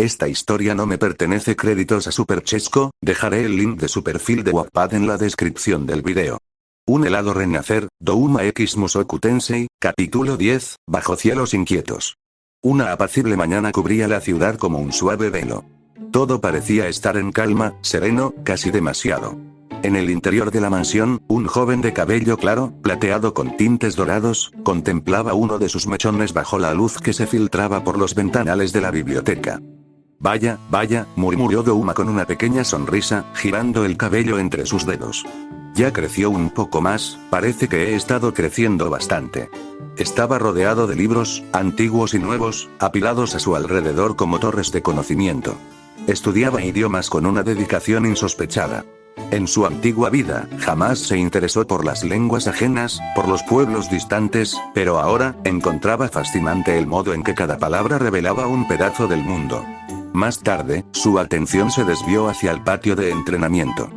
Esta historia no me pertenece. Créditos a Superchesco, dejaré el link de su perfil de Wattpad en la descripción del video. Un helado renacer, Douma X Musoku Tensei, capítulo 10, Bajo cielos inquietos. Una apacible mañana cubría la ciudad como un suave velo. Todo parecía estar en calma, sereno, casi demasiado. En el interior de la mansión, un joven de cabello claro, plateado con tintes dorados, contemplaba uno de sus mechones bajo la luz que se filtraba por los ventanales de la biblioteca. Vaya, murmuró Douma con una pequeña sonrisa, girando el cabello entre sus dedos. Ya creció un poco más, parece que he estado creciendo bastante. Estaba rodeado de libros, antiguos y nuevos, apilados a su alrededor como torres de conocimiento. Estudiaba idiomas con una dedicación insospechada. En su antigua vida, jamás se interesó por las lenguas ajenas, por los pueblos distantes, pero ahora, encontraba fascinante el modo en que cada palabra revelaba un pedazo del mundo. Más tarde, su atención se desvió hacia el patio de entrenamiento.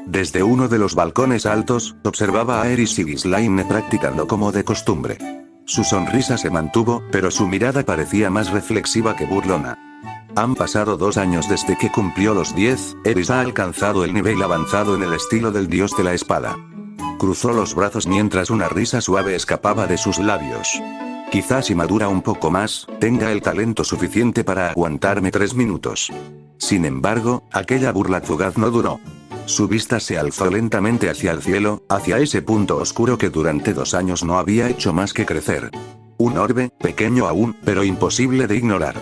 Desde uno de los balcones altos, observaba a Eris y Ghislaine practicando como de costumbre. Su sonrisa se mantuvo, pero su mirada parecía más reflexiva que burlona. Han pasado 2 años desde que cumplió los 10, Eris ha alcanzado el nivel avanzado en el estilo del dios de la espada. Cruzó los brazos mientras una risa suave escapaba de sus labios. Quizás si madura un poco más, tenga el talento suficiente para aguantarme 3 minutos. Sin embargo, aquella burla fugaz no duró. Su vista se alzó lentamente hacia el cielo, hacia ese punto oscuro que durante 2 años no había hecho más que crecer. Un orbe, pequeño aún, pero imposible de ignorar.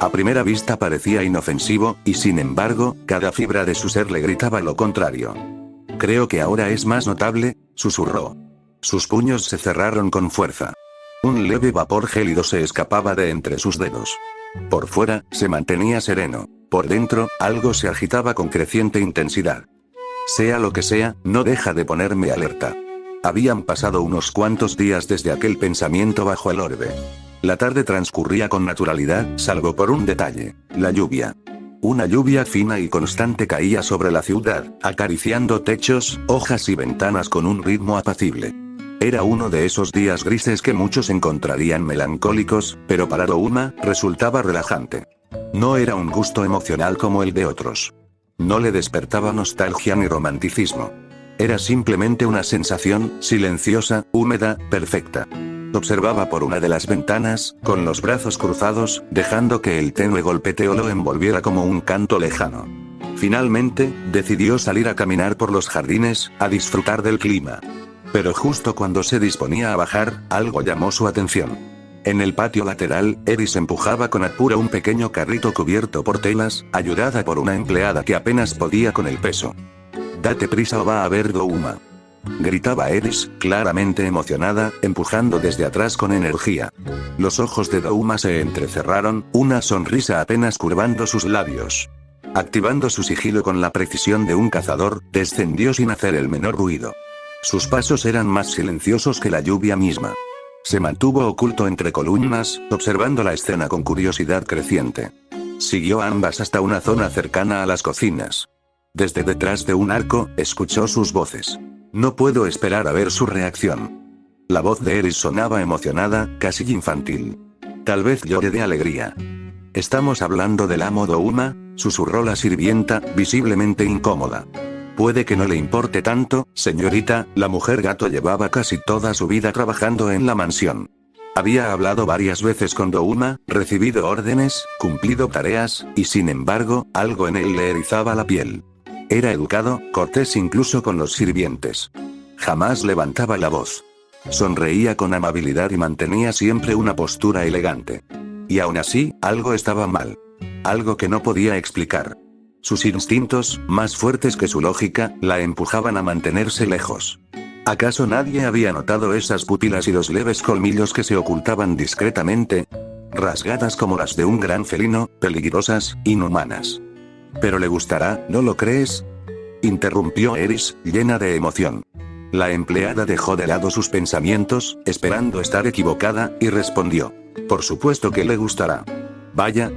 A primera vista parecía inofensivo, y sin embargo, cada fibra de su ser le gritaba lo contrario. Creo que ahora es más notable, susurró. Sus puños se cerraron con fuerza. Un leve vapor gélido se escapaba de entre sus dedos. Por fuera, se mantenía sereno. Por dentro, algo se agitaba con creciente intensidad. Sea lo que sea, no deja de ponerme alerta. Habían pasado unos cuantos días desde aquel pensamiento bajo el orbe. La tarde transcurría con naturalidad, salvo por un detalle: la lluvia. Una lluvia fina y constante caía sobre la ciudad, acariciando techos, hojas y ventanas con un ritmo apacible. Era uno de esos días grises que muchos encontrarían melancólicos, pero para Douma, resultaba relajante. No era un gusto emocional como el de otros. No le despertaba nostalgia ni romanticismo. Era simplemente una sensación, silenciosa, húmeda, perfecta. Observaba por una de las ventanas, con los brazos cruzados, dejando que el tenue golpeteo lo envolviera como un canto lejano. Finalmente, decidió salir a caminar por los jardines, a disfrutar del clima. Pero justo cuando se disponía a bajar, algo llamó su atención. En el patio lateral, Eris empujaba con apuro un pequeño carrito cubierto por telas, ayudada por una empleada que apenas podía con el peso. «Date prisa o va a ver Douma», gritaba Eris, claramente emocionada, empujando desde atrás con energía. Los ojos de Douma se entrecerraron, una sonrisa apenas curvando sus labios. Activando su sigilo con la precisión de un cazador, descendió sin hacer el menor ruido. Sus pasos eran más silenciosos que la lluvia misma. Se mantuvo oculto entre columnas, observando la escena con curiosidad creciente. Siguió a ambas hasta una zona cercana a las cocinas. Desde detrás de un arco, escuchó sus voces. No puedo esperar a ver su reacción. La voz de Eris sonaba emocionada, casi infantil. Tal vez llore de alegría. «¿Estamos hablando del amo Douma?», susurró la sirvienta, visiblemente incómoda. «Puede que no le importe tanto, señorita». La mujer gato llevaba casi toda su vida trabajando en la mansión. Había hablado varias veces con Douma, recibido órdenes, cumplido tareas, y sin embargo, algo en él le erizaba la piel. Era educado, cortés incluso con los sirvientes. Jamás levantaba la voz. Sonreía con amabilidad y mantenía siempre una postura elegante. Y aún así, algo estaba mal. Algo que no podía explicar. Sus instintos, más fuertes que su lógica, la empujaban a mantenerse lejos. ¿Acaso nadie había notado esas pupilas y los leves colmillos que se ocultaban discretamente? Rasgadas como las de un gran felino, peligrosas, inhumanas. «Pero le gustará, ¿no lo crees?», interrumpió Eris, llena de emoción. La empleada dejó de lado sus pensamientos, esperando estar equivocada, y respondió: «Por supuesto que le gustará». Vaya,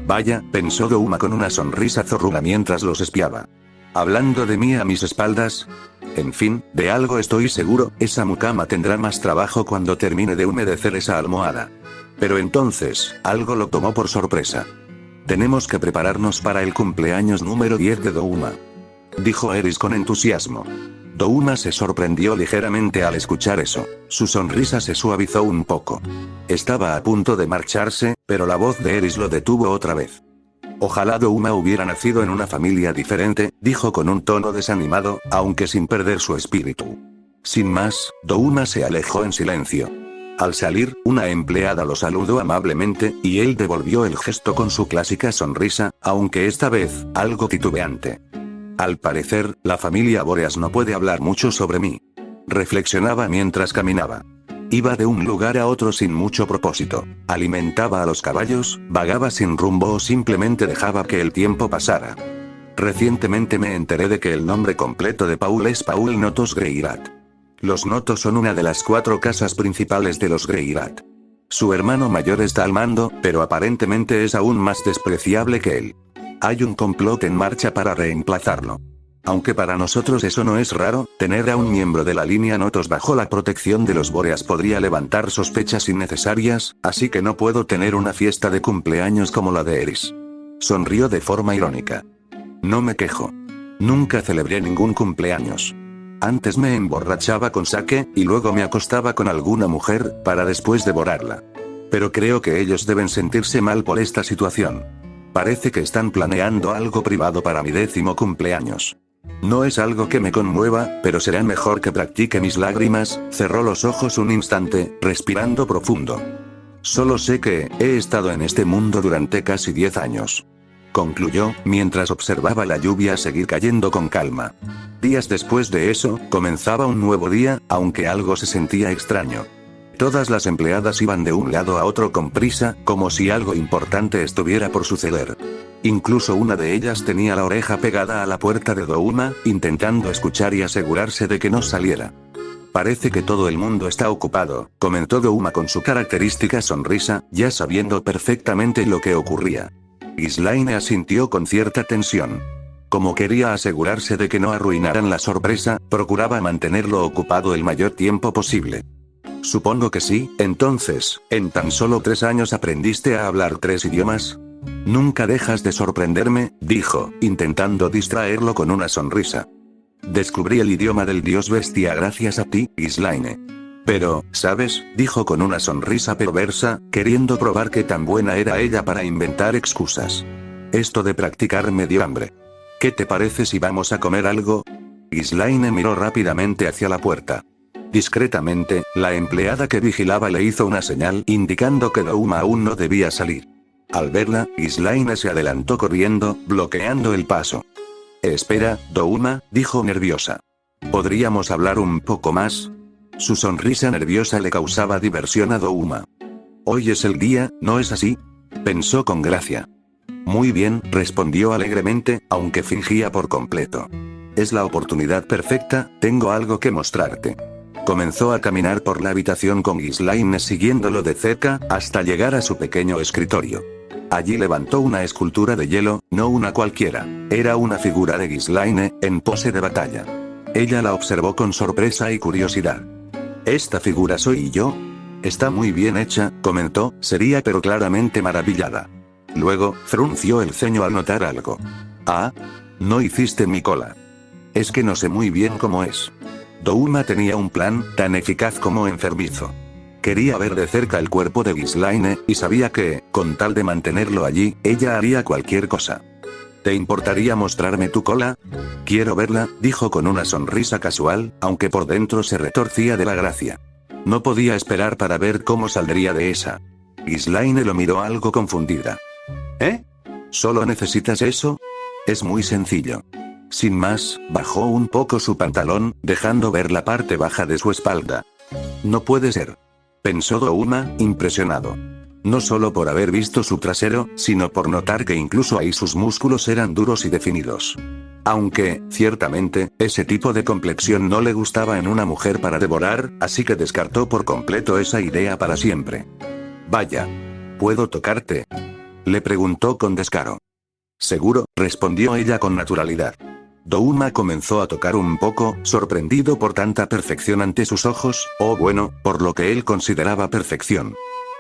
pensó Douma con una sonrisa zorruda mientras los espiaba. «¿Hablando de mí a mis espaldas? En fin, de algo estoy seguro, esa mucama tendrá más trabajo cuando termine de humedecer esa almohada». Pero entonces, algo lo tomó por sorpresa. Tenemos que prepararnos para el cumpleaños número 10 de Douma. Dijo Eris con entusiasmo. Douma se sorprendió ligeramente al escuchar eso. Su sonrisa se suavizó un poco. Estaba a punto de marcharse, pero la voz de Eris lo detuvo otra vez. Ojalá Douma hubiera nacido en una familia diferente, dijo con un tono desanimado, aunque sin perder su espíritu. Sin más, Douma se alejó en silencio. Al salir, una empleada lo saludó amablemente, y él devolvió el gesto con su clásica sonrisa, aunque esta vez, algo titubeante. Al parecer, la familia Boreas no puede hablar mucho sobre mí. Reflexionaba mientras caminaba. Iba de un lugar a otro sin mucho propósito. Alimentaba a los caballos, vagaba sin rumbo o simplemente dejaba que el tiempo pasara. Recientemente me enteré de que el nombre completo de Paul es Paul Notos Greirat. Los Notos son una de las 4 casas principales de los Greirat. Su hermano mayor está al mando, pero aparentemente es aún más despreciable que él. Hay un complot en marcha para reemplazarlo. Aunque para nosotros eso no es raro, tener a un miembro de la línea Notos bajo la protección de los Boreas podría levantar sospechas innecesarias, así que no puedo tener una fiesta de cumpleaños como la de Eris. Sonrió de forma irónica. No me quejo. Nunca celebré ningún cumpleaños. Antes me emborrachaba con sake, y luego me acostaba con alguna mujer, para después devorarla. Pero creo que ellos deben sentirse mal por esta situación. Parece que están planeando algo privado para mi 10º cumpleaños. No es algo que me conmueva, pero será mejor que practique mis lágrimas. Cerró los ojos un instante, respirando profundo. Solo sé que, he estado en este mundo durante casi 10 años. Concluyó, mientras observaba la lluvia seguir cayendo con calma. Días después de eso, comenzaba un nuevo día, aunque algo se sentía extraño. Todas las empleadas iban de un lado a otro con prisa, como si algo importante estuviera por suceder. Incluso una de ellas tenía la oreja pegada a la puerta de Douma, intentando escuchar y asegurarse de que no saliera. Parece que todo el mundo está ocupado, comentó Douma con su característica sonrisa, ya sabiendo perfectamente lo que ocurría. Ghislaine asintió con cierta tensión. Como quería asegurarse de que no arruinaran la sorpresa, procuraba mantenerlo ocupado el mayor tiempo posible. Supongo que sí. Entonces, ¿en tan solo 3 años aprendiste a hablar 3 idiomas? Nunca dejas de sorprenderme, dijo, intentando distraerlo con una sonrisa. Descubrí el idioma del dios bestia gracias a ti, Ghislaine. Pero, ¿sabes?, dijo con una sonrisa perversa, queriendo probar qué tan buena era ella para inventar excusas. Esto de practicar me dio hambre. ¿Qué te parece si vamos a comer algo? Ghislaine miró rápidamente hacia la puerta. Discretamente, la empleada que vigilaba le hizo una señal indicando que Douma aún no debía salir. Al verla, Ghislaine se adelantó corriendo, bloqueando el paso. Espera, Douma, dijo nerviosa. ¿Podríamos hablar un poco más? Su sonrisa nerviosa le causaba diversión a Douma. Hoy es el día, ¿no es así? Pensó con gracia. Muy bien, respondió alegremente, aunque fingía por completo. Es la oportunidad perfecta, tengo algo que mostrarte. Comenzó a caminar por la habitación con Ghislaine siguiéndolo de cerca, hasta llegar a su pequeño escritorio. Allí levantó una escultura de hielo, no una cualquiera. Era una figura de Ghislaine, en pose de batalla. Ella la observó con sorpresa y curiosidad. ¿Esta figura soy yo? Está muy bien hecha, comentó, seria pero claramente maravillada. Luego, frunció el ceño al notar algo. Ah, no hiciste mi cola. Es que no sé muy bien cómo es. Douma tenía un plan, tan eficaz como enfermizo. Quería ver de cerca el cuerpo de Ghislaine, y sabía que, con tal de mantenerlo allí, ella haría cualquier cosa. ¿Te importaría mostrarme tu cola? Quiero verla, dijo con una sonrisa casual, aunque por dentro se retorcía de la gracia. No podía esperar para ver cómo saldría de esa. Ghislaine lo miró algo confundida. ¿Eh? ¿Solo necesitas eso? Es muy sencillo. Sin más, bajó un poco su pantalón, dejando ver la parte baja de su espalda. No puede ser. Pensó Douma, impresionado. No solo por haber visto su trasero, sino por notar que incluso ahí sus músculos eran duros y definidos. Aunque, ciertamente, ese tipo de complexión no le gustaba en una mujer para devorar, así que descartó por completo esa idea para siempre. Vaya. ¿Puedo tocarte? Le preguntó con descaro. Seguro, respondió ella con naturalidad. Douma comenzó a tocar un poco, sorprendido por tanta perfección ante sus ojos, o bueno, por lo que él consideraba perfección.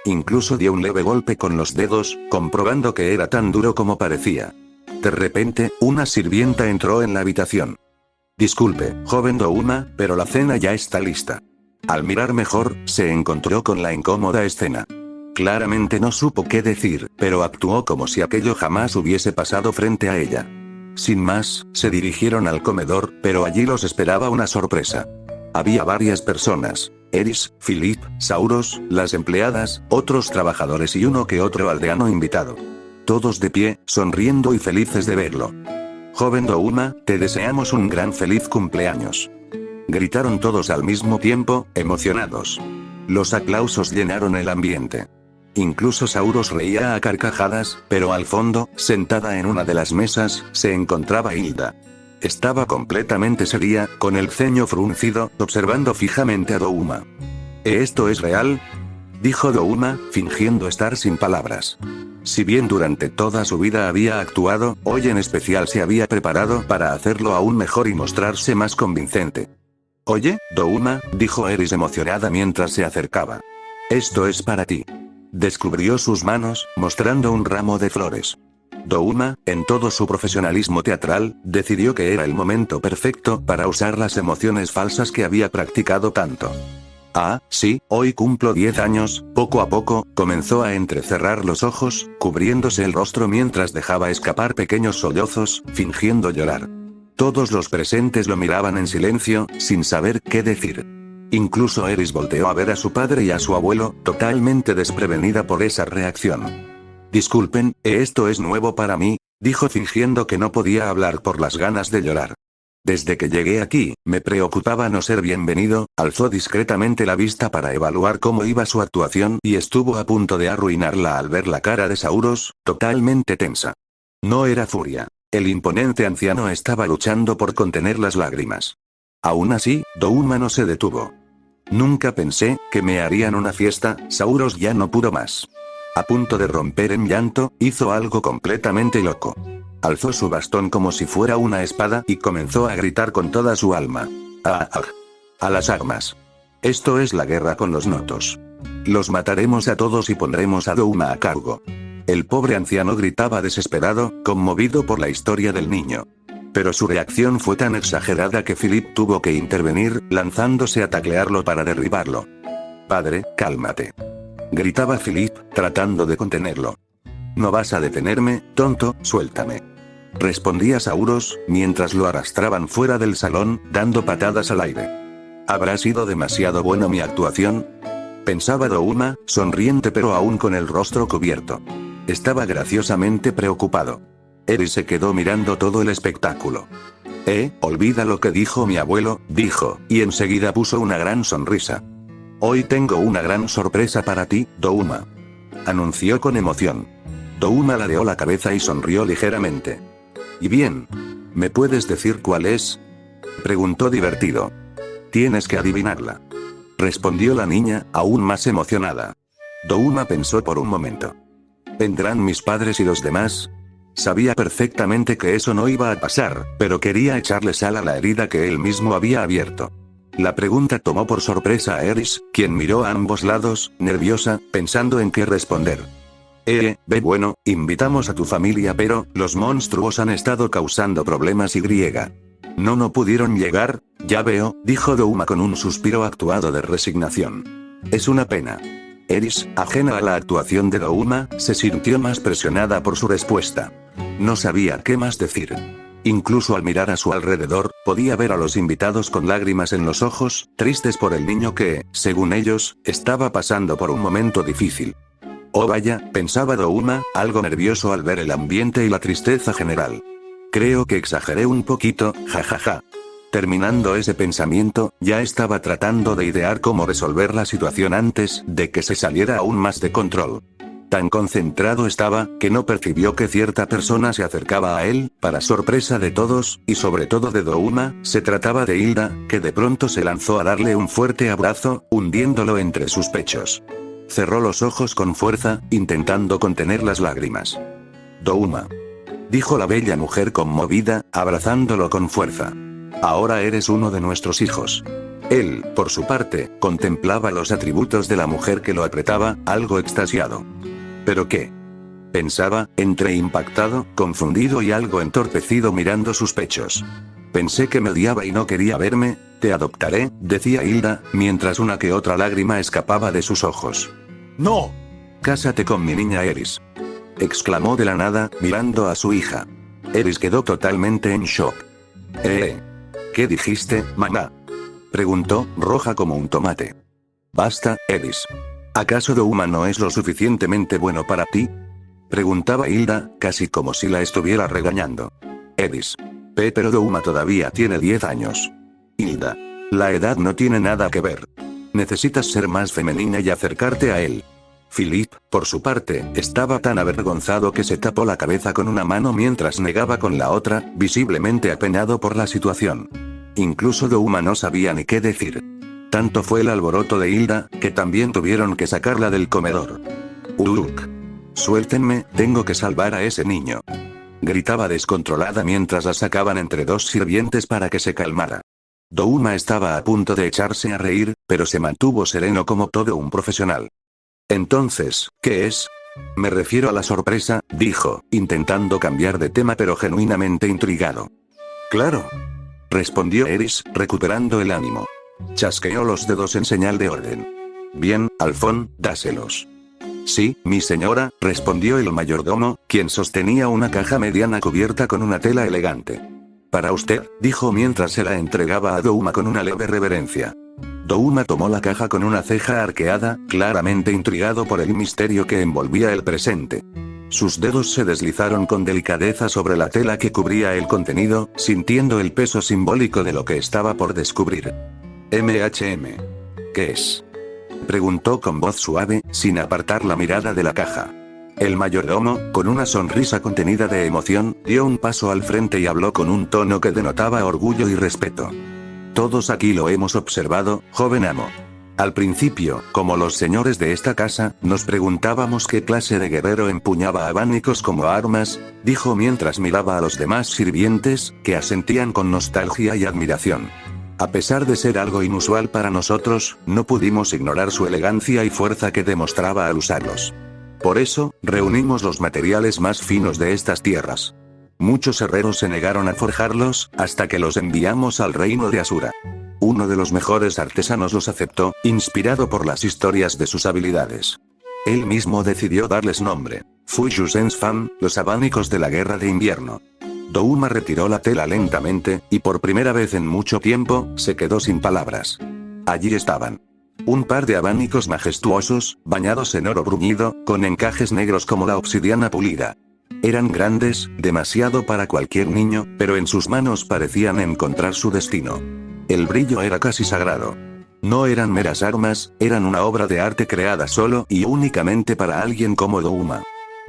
Incluso dio un leve golpe con los dedos, comprobando que era tan duro como parecía. De repente, una sirvienta entró en la habitación. Disculpe, joven Douma, pero la cena ya está lista. Al mirar mejor, se encontró con la incómoda escena. Claramente no supo qué decir, pero actuó como si aquello jamás hubiese pasado frente a ella. Sin más, se dirigieron al comedor, pero allí los esperaba una sorpresa. Había varias personas. Eris, Philip, Sauros, las empleadas, otros trabajadores y uno que otro aldeano invitado. Todos de pie, sonriendo y felices de verlo. Joven Douma, te deseamos un gran feliz cumpleaños. Gritaron todos al mismo tiempo, emocionados. Los aplausos llenaron el ambiente. Incluso Sauros reía a carcajadas, pero al fondo, sentada en una de las mesas, se encontraba Hilda. Estaba completamente seria, con el ceño fruncido, observando fijamente a Douma. ¿Esto es real?, dijo Douma, fingiendo estar sin palabras. Si bien durante toda su vida había actuado, hoy en especial se había preparado para hacerlo aún mejor y mostrarse más convincente. Oye, Douma, dijo Eris emocionada mientras se acercaba. Esto es para ti. Descubrió sus manos, mostrando un ramo de flores. Douma, en todo su profesionalismo teatral, decidió que era el momento perfecto para usar las emociones falsas que había practicado tanto. Ah, sí, hoy cumplo 10 años, poco a poco, comenzó a entrecerrar los ojos, cubriéndose el rostro mientras dejaba escapar pequeños sollozos, fingiendo llorar. Todos los presentes lo miraban en silencio, sin saber qué decir. Incluso Eris volteó a ver a su padre y a su abuelo, totalmente desprevenida por esa reacción. Disculpen, esto es nuevo para mí, dijo fingiendo que no podía hablar por las ganas de llorar. Desde que llegué aquí, me preocupaba no ser bienvenido, alzó discretamente la vista para evaluar cómo iba su actuación y estuvo a punto de arruinarla al ver la cara de Sauros, totalmente tensa. No era furia. El imponente anciano estaba luchando por contener las lágrimas. Aún así, Douma no se detuvo. Nunca pensé que me harían una fiesta, Sauros ya no pudo más. A punto de romper en llanto, hizo algo completamente loco. Alzó su bastón como si fuera una espada y comenzó a gritar con toda su alma. ¡Ah! ¡A las armas! Esto es la guerra con los notos. Los mataremos a todos y pondremos a Douma a cargo. El pobre anciano gritaba desesperado, conmovido por la historia del niño. Pero su reacción fue tan exagerada que Philip tuvo que intervenir, lanzándose a taclearlo para derribarlo. Padre, cálmate. Gritaba Philip, tratando de contenerlo. No vas a detenerme, tonto, suéltame. Respondía Sauros, mientras lo arrastraban fuera del salón, dando patadas al aire. ¿Habrá sido demasiado buena mi actuación?, pensaba Douma, sonriente pero aún con el rostro cubierto. Estaba graciosamente preocupado. Eris se quedó mirando todo el espectáculo. Olvida lo que dijo mi abuelo, dijo, y enseguida puso una gran sonrisa. Hoy tengo una gran sorpresa para ti, Douma, anunció con emoción. Douma ladeó la cabeza y sonrió ligeramente. ¿Y bien? ¿Me puedes decir cuál es?, preguntó divertido. Tienes que adivinarla, respondió la niña, aún más emocionada. Douma pensó por un momento. ¿Vendrán mis padres y los demás? Sabía perfectamente que eso no iba a pasar, pero quería echarle sal a la herida que él mismo había abierto. La pregunta tomó por sorpresa a Eris, quien miró a ambos lados, nerviosa, pensando en qué responder. Bueno, invitamos a tu familia pero, los monstruos han estado causando problemas y griega. No pudieron llegar, ya veo, dijo Douma con un suspiro actuado de resignación. Es una pena. Eris, ajena a la actuación de Douma, se sintió más presionada por su respuesta. No sabía qué más decir. Incluso al mirar a su alrededor, podía ver a los invitados con lágrimas en los ojos, tristes por el niño que, según ellos, estaba pasando por un momento difícil. Oh vaya, pensaba Douma, algo nervioso al ver el ambiente y la tristeza general. Creo que exageré un poquito, jajaja. Terminando ese pensamiento, ya estaba tratando de idear cómo resolver la situación antes de que se saliera aún más de control. Tan concentrado estaba, que no percibió que cierta persona se acercaba a él, para sorpresa de todos, y sobre todo de Douma. Se trataba de Hilda, que de pronto se lanzó a darle un fuerte abrazo, hundiéndolo entre sus pechos. Cerró los ojos con fuerza, intentando contener las lágrimas. Douma, dijo la bella mujer conmovida, abrazándolo con fuerza. Ahora eres uno de nuestros hijos. Él, por su parte, contemplaba los atributos de la mujer que lo apretaba, algo extasiado. ¿Pero qué? Pensaba, entre impactado, confundido y algo entorpecido mirando sus pechos. Pensé que me odiaba y no quería verme. Te adoptaré, decía Hilda, mientras una que otra lágrima escapaba de sus ojos. ¡No! Cásate con mi niña Eris. Exclamó de la nada, mirando a su hija. Eris quedó totalmente en shock. ¿Qué dijiste, mamá? Preguntó, roja como un tomate. Basta, Eris. ¿Acaso Douma no es lo suficientemente bueno para ti? Preguntaba Hilda, casi como si la estuviera regañando. Eris. Pero Douma todavía tiene 10 años. Hilda. La edad no tiene nada que ver. Necesitas ser más femenina y acercarte a él. Philip, por su parte, estaba tan avergonzado que se tapó la cabeza con una mano mientras negaba con la otra, visiblemente apenado por la situación. Incluso Douma no sabía ni qué decir. Tanto fue el alboroto de Hilda, que también tuvieron que sacarla del comedor. Suéltenme, tengo que salvar a ese niño. Gritaba descontrolada mientras la sacaban entre dos sirvientes para que se calmara. Douma estaba a punto de echarse a reír, pero se mantuvo sereno como todo un profesional. Entonces, ¿qué es? Me refiero a la sorpresa, dijo, intentando cambiar de tema pero genuinamente intrigado. Claro. Respondió Eris, recuperando el ánimo. Chasqueó los dedos en señal de orden. Bien, Alfón, dáselos. Sí, mi señora, respondió el mayordomo, quien sostenía una caja mediana cubierta con una tela elegante. Para usted, dijo mientras se la entregaba a Douma con una leve reverencia. Douma tomó la caja con una ceja arqueada, claramente intrigado por el misterio que envolvía el presente. Sus dedos se deslizaron con delicadeza sobre la tela que cubría el contenido, sintiendo el peso simbólico de lo que estaba por descubrir. ¿Qué es? Preguntó con voz suave, sin apartar la mirada de la caja. El mayordomo, con una sonrisa contenida de emoción, dio un paso al frente y habló con un tono que denotaba orgullo y respeto. Todos aquí lo hemos observado, joven amo. Al principio, como los señores de esta casa, nos preguntábamos qué clase de guerrero empuñaba abanicos como armas, dijo mientras miraba a los demás sirvientes, que asentían con nostalgia y admiración. A pesar de ser algo inusual para nosotros, no pudimos ignorar su elegancia y fuerza que demostraba al usarlos. Por eso, reunimos los materiales más finos de estas tierras. Muchos herreros se negaron a forjarlos, hasta que los enviamos al reino de Asura. Uno de los mejores artesanos los aceptó, inspirado por las historias de sus habilidades. Él mismo decidió darles nombre. Fuyusens Fam, los abanicos de la guerra de invierno. Douma retiró la tela lentamente, y por primera vez en mucho tiempo, se quedó sin palabras. Allí estaban. Un par de abanicos majestuosos, bañados en oro bruñido, con encajes negros como la obsidiana pulida. Eran grandes, demasiado para cualquier niño, pero en sus manos parecían encontrar su destino. El brillo era casi sagrado. No eran meras armas, eran una obra de arte creada solo y únicamente para alguien como Douma.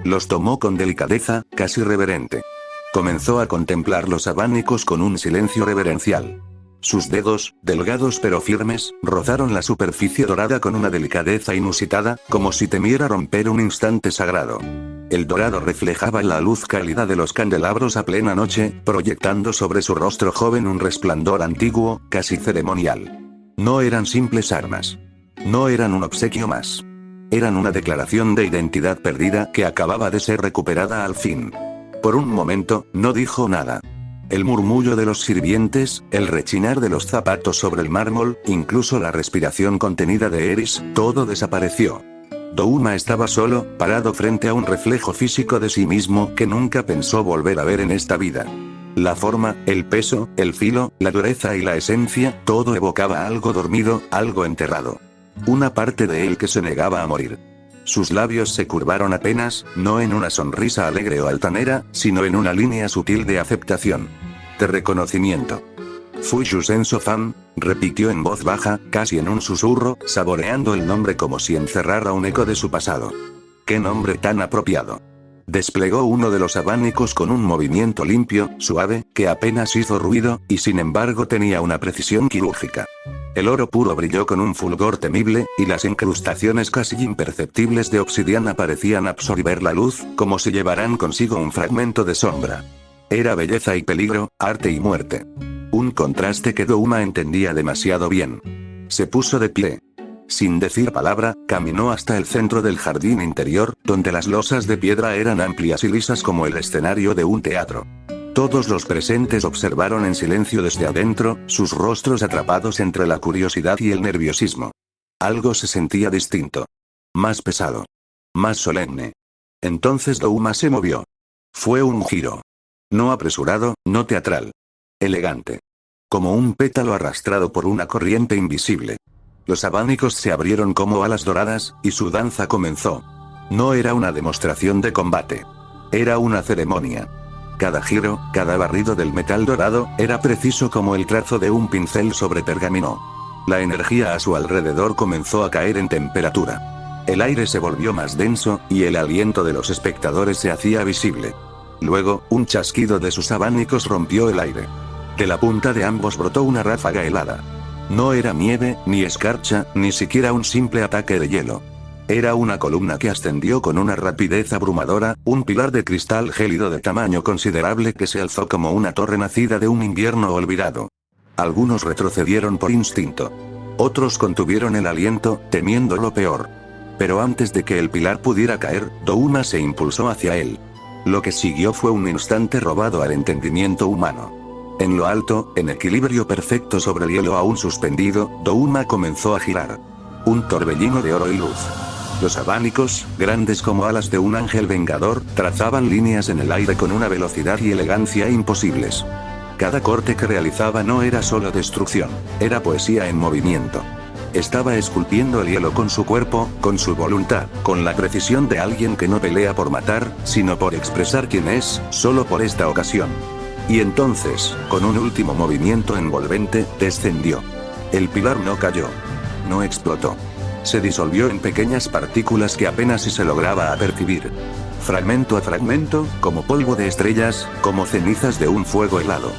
Los tomó con delicadeza, casi reverente. Comenzó a contemplar los abanicos con un silencio reverencial. Sus dedos, delgados pero firmes, rozaron la superficie dorada con una delicadeza inusitada, como si temiera romper un instante sagrado. El dorado reflejaba la luz cálida de los candelabros a plena noche, proyectando sobre su rostro joven un resplandor antiguo, casi ceremonial. No eran simples armas. No eran un obsequio más. Eran una declaración de identidad perdida que acababa de ser recuperada al fin. Por un momento, no dijo nada. El murmullo de los sirvientes, el rechinar de los zapatos sobre el mármol, incluso la respiración contenida de Eris, todo desapareció. Douma estaba solo, parado frente a un reflejo físico de sí mismo que nunca pensó volver a ver en esta vida. La forma, el peso, el filo, la dureza y la esencia, todo evocaba algo dormido, algo enterrado. Una parte de él que se negaba a morir. Sus labios se curvaron apenas, no en una sonrisa alegre o altanera, sino en una línea sutil de aceptación. De reconocimiento. Fuyusenso Fam, repitió en voz baja, casi en un susurro, saboreando el nombre como si encerrara un eco de su pasado. ¡Qué nombre tan apropiado! Desplegó uno de los abanicos con un movimiento limpio, suave, que apenas hizo ruido, y sin embargo tenía una precisión quirúrgica. El oro puro brilló con un fulgor temible, y las incrustaciones casi imperceptibles de obsidiana parecían absorber la luz, como si llevaran consigo un fragmento de sombra. Era belleza y peligro, arte y muerte. Un contraste que Douma entendía demasiado bien. Se puso de pie. Sin decir palabra, caminó hasta el centro del jardín interior, donde las losas de piedra eran amplias y lisas como el escenario de un teatro. Todos los presentes observaron en silencio desde adentro, sus rostros atrapados entre la curiosidad y el nerviosismo. Algo se sentía distinto. Más pesado. Más solemne. Entonces Douma se movió. Fue un giro. No apresurado, no teatral. Elegante. Como un pétalo arrastrado por una corriente invisible. Los abanicos se abrieron como alas doradas, y su danza comenzó. No era una demostración de combate. Era una ceremonia. Cada giro, cada barrido del metal dorado, era preciso como el trazo de un pincel sobre pergamino. La energía a su alrededor comenzó a caer en temperatura. El aire se volvió más denso, y el aliento de los espectadores se hacía visible. Luego, un chasquido de sus abanicos rompió el aire. De la punta de ambos brotó una ráfaga helada. No era nieve, ni escarcha, ni siquiera un simple ataque de hielo. Era una columna que ascendió con una rapidez abrumadora, un pilar de cristal gélido de tamaño considerable que se alzó como una torre nacida de un invierno olvidado. Algunos retrocedieron por instinto. Otros contuvieron el aliento, temiendo lo peor. Pero antes de que el pilar pudiera caer, Douma se impulsó hacia él. Lo que siguió fue un instante robado al entendimiento humano. En lo alto, en equilibrio perfecto sobre el hielo aún suspendido, Douma comenzó a girar. Un torbellino de oro y luz. Los abanicos, grandes como alas de un ángel vengador, trazaban líneas en el aire con una velocidad y elegancia imposibles. Cada corte que realizaba no era solo destrucción, era poesía en movimiento. Estaba esculpiendo el hielo con su cuerpo, con su voluntad, con la precisión de alguien que no pelea por matar, sino por expresar quién es, solo por esta ocasión. Y entonces, con un último movimiento envolvente, descendió. El pilar no cayó. No explotó. Se disolvió en pequeñas partículas que apenas si se lograba apercibir. Fragmento a fragmento, como polvo de estrellas, como cenizas de un fuego helado.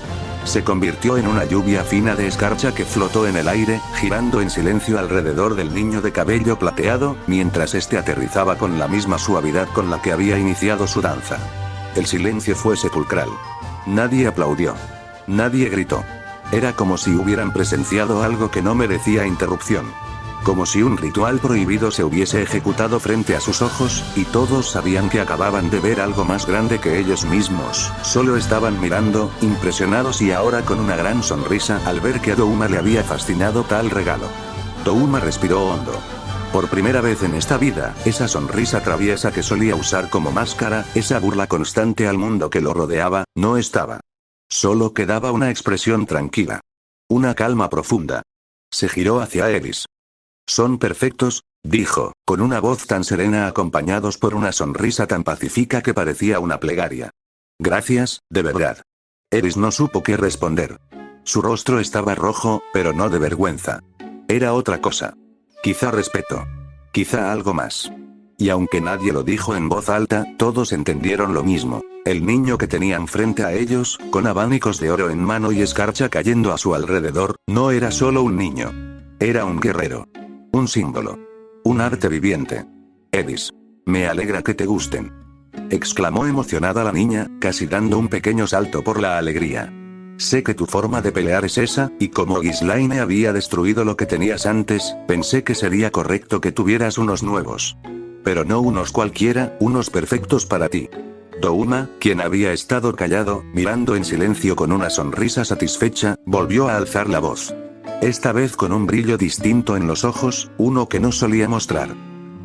Se convirtió en una lluvia fina de escarcha que flotó en el aire, girando en silencio alrededor del niño de cabello plateado, mientras este aterrizaba con la misma suavidad con la que había iniciado su danza. El silencio fue sepulcral. Nadie aplaudió. Nadie gritó. Era como si hubieran presenciado algo que no merecía interrupción. Como si un ritual prohibido se hubiese ejecutado frente a sus ojos, y todos sabían que acababan de ver algo más grande que ellos mismos. Solo estaban mirando, impresionados y ahora con una gran sonrisa al ver que a Douma le había fascinado tal regalo. Douma respiró hondo. Por primera vez en esta vida, esa sonrisa traviesa que solía usar como máscara, esa burla constante al mundo que lo rodeaba, no estaba. Solo quedaba una expresión tranquila. Una calma profunda. Se giró hacia Eris. «Son perfectos», dijo, con una voz tan serena acompañados por una sonrisa tan pacífica que parecía una plegaria. «Gracias, de verdad». Eris no supo qué responder. Su rostro estaba rojo, pero no de vergüenza. Era otra cosa. Quizá respeto. Quizá algo más. Y aunque nadie lo dijo en voz alta, todos entendieron lo mismo. El niño que tenían frente a ellos, con abanicos de oro en mano y escarcha cayendo a su alrededor, no era solo un niño. Era un guerrero. Un símbolo. Un arte viviente. Eris. Me alegra que te gusten. Exclamó emocionada la niña, casi dando un pequeño salto por la alegría. Sé que tu forma de pelear es esa, y como Ghislaine había destruido lo que tenías antes, pensé que sería correcto que tuvieras unos nuevos. Pero no unos cualquiera, unos perfectos para ti. Douma, quien había estado callado, mirando en silencio con una sonrisa satisfecha, volvió a alzar la voz. Esta vez con un brillo distinto en los ojos, uno que no solía mostrar.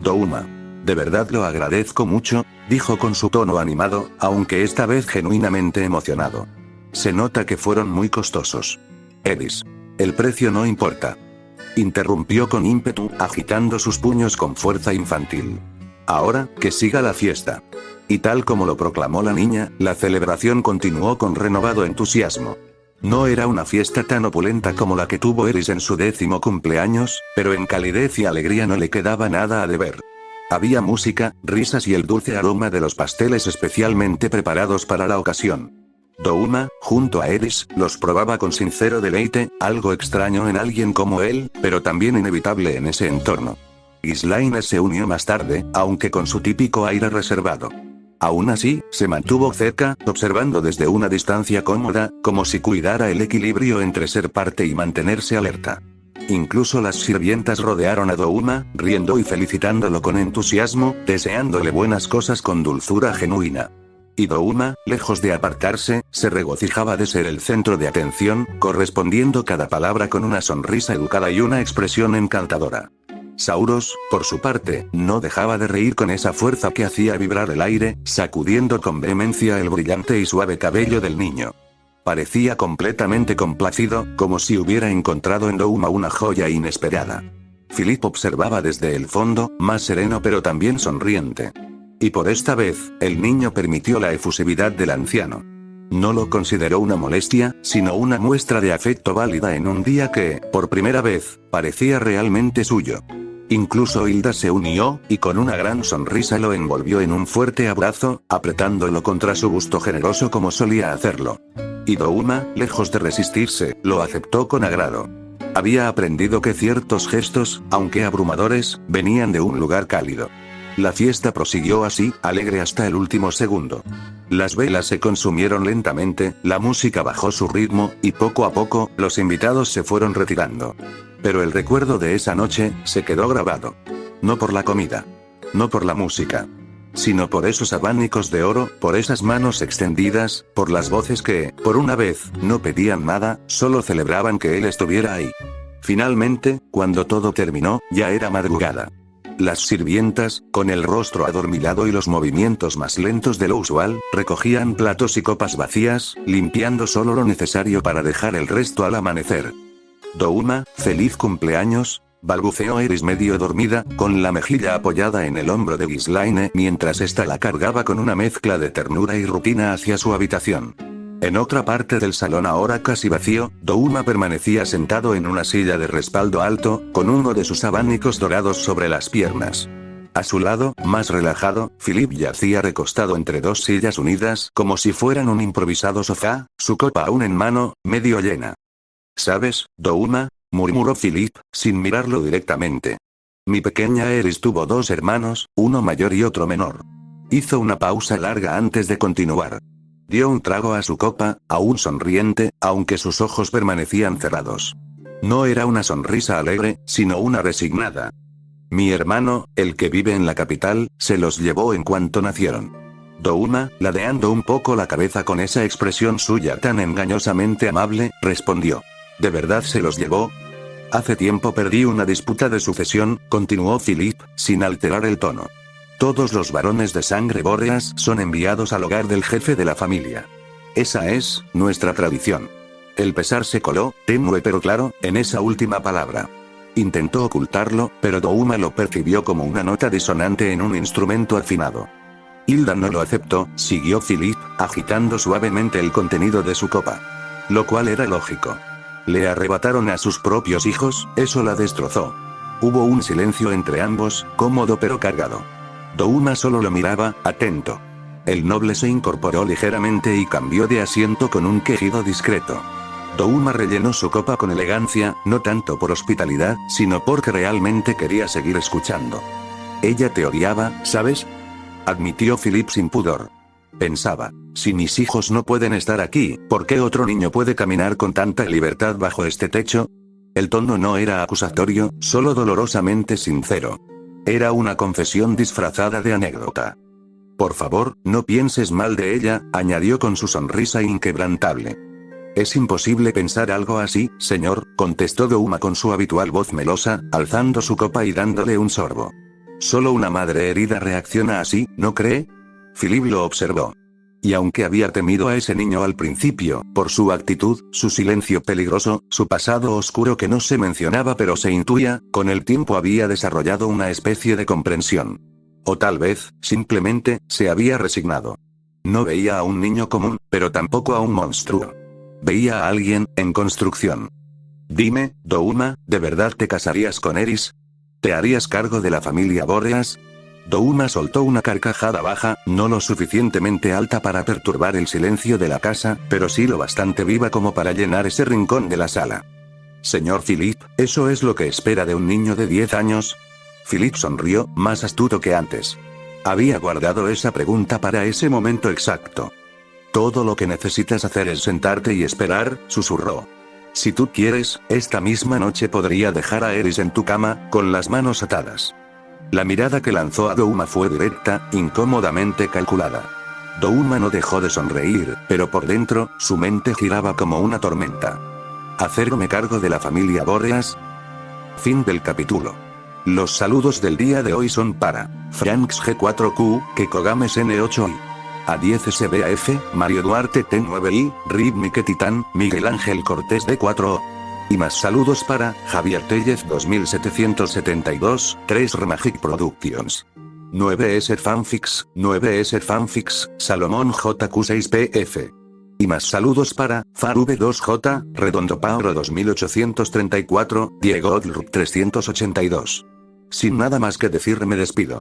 Douma. De verdad lo agradezco mucho, dijo con su tono animado, aunque esta vez genuinamente emocionado. Se nota que fueron muy costosos. Eris. El precio no importa. Interrumpió con ímpetu, agitando sus puños con fuerza infantil. Ahora, que siga la fiesta. Y tal como lo proclamó la niña, la celebración continuó con renovado entusiasmo. No era una fiesta tan opulenta como la que tuvo Eris en su 10º cumpleaños, pero en calidez y alegría no le quedaba nada a deber. Había música, risas y el dulce aroma de los pasteles especialmente preparados para la ocasión. Douma, junto a Eris, los probaba con sincero deleite, algo extraño en alguien como él, pero también inevitable en ese entorno. Ghislaine se unió más tarde, aunque con su típico aire reservado. Aún así, se mantuvo cerca, observando desde una distancia cómoda, como si cuidara el equilibrio entre ser parte y mantenerse alerta. Incluso las sirvientas rodearon a Douma, riendo y felicitándolo con entusiasmo, deseándole buenas cosas con dulzura genuina. Y Douma, lejos de apartarse, se regocijaba de ser el centro de atención, correspondiendo cada palabra con una sonrisa educada y una expresión encantadora. Sauros, por su parte, no dejaba de reír con esa fuerza que hacía vibrar el aire, sacudiendo con vehemencia el brillante y suave cabello del niño. Parecía completamente complacido, como si hubiera encontrado en Douma una joya inesperada. Philip observaba desde el fondo, más sereno pero también sonriente. Y por esta vez, el niño permitió la efusividad del anciano. No lo consideró una molestia, sino una muestra de afecto válida en un día que, por primera vez, parecía realmente suyo. Incluso Hilda se unió, y con una gran sonrisa lo envolvió en un fuerte abrazo, apretándolo contra su busto generoso como solía hacerlo. Y Douma, lejos de resistirse, lo aceptó con agrado. Había aprendido que ciertos gestos, aunque abrumadores, venían de un lugar cálido. La fiesta prosiguió así, alegre hasta el último segundo. Las velas se consumieron lentamente, la música bajó su ritmo, y poco a poco, los invitados se fueron retirando. Pero el recuerdo de esa noche, se quedó grabado. No por la comida. No por la música. Sino por esos abanicos de oro, por esas manos extendidas, por las voces que, por una vez, no pedían nada, solo celebraban que él estuviera ahí. Finalmente, cuando todo terminó, ya era madrugada. Las sirvientas, con el rostro adormilado y los movimientos más lentos de lo usual, recogían platos y copas vacías, limpiando solo lo necesario para dejar el resto al amanecer. Douma, feliz cumpleaños, balbuceó Eris medio dormida, con la mejilla apoyada en el hombro de Ghislaine mientras ésta la cargaba con una mezcla de ternura y rutina hacia su habitación. En otra parte del salón ahora casi vacío, Douma permanecía sentado en una silla de respaldo alto, con uno de sus abanicos dorados sobre las piernas. A su lado, más relajado, Philip yacía recostado entre dos sillas unidas como si fueran un improvisado sofá, su copa aún en mano, medio llena. ¿Sabes, Douma?, murmuró Philip, sin mirarlo directamente. Mi pequeña Eris tuvo dos hermanos, uno mayor y otro menor. Hizo una pausa larga antes de continuar. Dio un trago a su copa, aún sonriente, aunque sus ojos permanecían cerrados. No era una sonrisa alegre, sino una resignada. Mi hermano, el que vive en la capital, se los llevó en cuanto nacieron. Douma, ladeando un poco la cabeza con esa expresión suya tan engañosamente amable, respondió. ¿De verdad se los llevó? Hace tiempo perdí una disputa de sucesión, continuó Philip, sin alterar el tono. Todos los varones de sangre Boreas son enviados al hogar del jefe de la familia. Esa es, nuestra tradición. El pesar se coló, tenue pero claro, en esa última palabra. Intentó ocultarlo, pero Douma lo percibió como una nota disonante en un instrumento afinado. Hilda no lo aceptó, siguió Philip, agitando suavemente el contenido de su copa. Lo cual era lógico. Le arrebataron a sus propios hijos, eso la destrozó. Hubo un silencio entre ambos, cómodo pero cargado. Douma solo lo miraba, atento. El noble se incorporó ligeramente y cambió de asiento con un quejido discreto. Douma rellenó su copa con elegancia, no tanto por hospitalidad, sino porque realmente quería seguir escuchando. Ella te odiaba, ¿sabes? Admitió Philip sin pudor. Pensaba, si mis hijos no pueden estar aquí, ¿por qué otro niño puede caminar con tanta libertad bajo este techo? El tono no era acusatorio, solo dolorosamente sincero. Era una confesión disfrazada de anécdota. Por favor, no pienses mal de ella, añadió con su sonrisa inquebrantable. Es imposible pensar algo así, señor, contestó Douma con su habitual voz melosa, alzando su copa y dándole un sorbo. Solo una madre herida reacciona así, ¿no cree? Philip lo observó. Y aunque había temido a ese niño al principio, por su actitud, su silencio peligroso, su pasado oscuro que no se mencionaba pero se intuía, con el tiempo había desarrollado una especie de comprensión. O tal vez, simplemente, se había resignado. No veía a un niño común, pero tampoco a un monstruo. Veía a alguien, en construcción. Dime, Douma, ¿de verdad te casarías con Eris? ¿Te harías cargo de la familia Boreas? Douma soltó una carcajada baja, no lo suficientemente alta para perturbar el silencio de la casa, pero sí lo bastante viva como para llenar ese rincón de la sala. Señor Philip, ¿eso es lo que espera de un niño de 10 años? Philip sonrió, más astuto que antes. Había guardado esa pregunta para ese momento exacto. Todo lo que necesitas hacer es sentarte y esperar, susurró. Si tú quieres, esta misma noche podría dejar a Eris en tu cama, con las manos atadas. La mirada que lanzó a Douma fue directa, incómodamente calculada. Douma no dejó de sonreír, pero por dentro, su mente giraba como una tormenta. ¿Hacerme cargo de la familia Boreas? Fin del capítulo. Los saludos del día de hoy son para Franks G4Q, Kekogames N8i. A10SBAF, Mario Duarte T9i, Rhythmic Titán, Miguel Ángel Cortés D4O. Y más saludos para Javier Tellez 2772, 3 Remagic Productions. 9S Fanfix, Salomón JQ6PF. Y más saludos para FarV2J, Redondo Pauro 2834, Diego Odlrup 382. Sin nada más que decir me despido.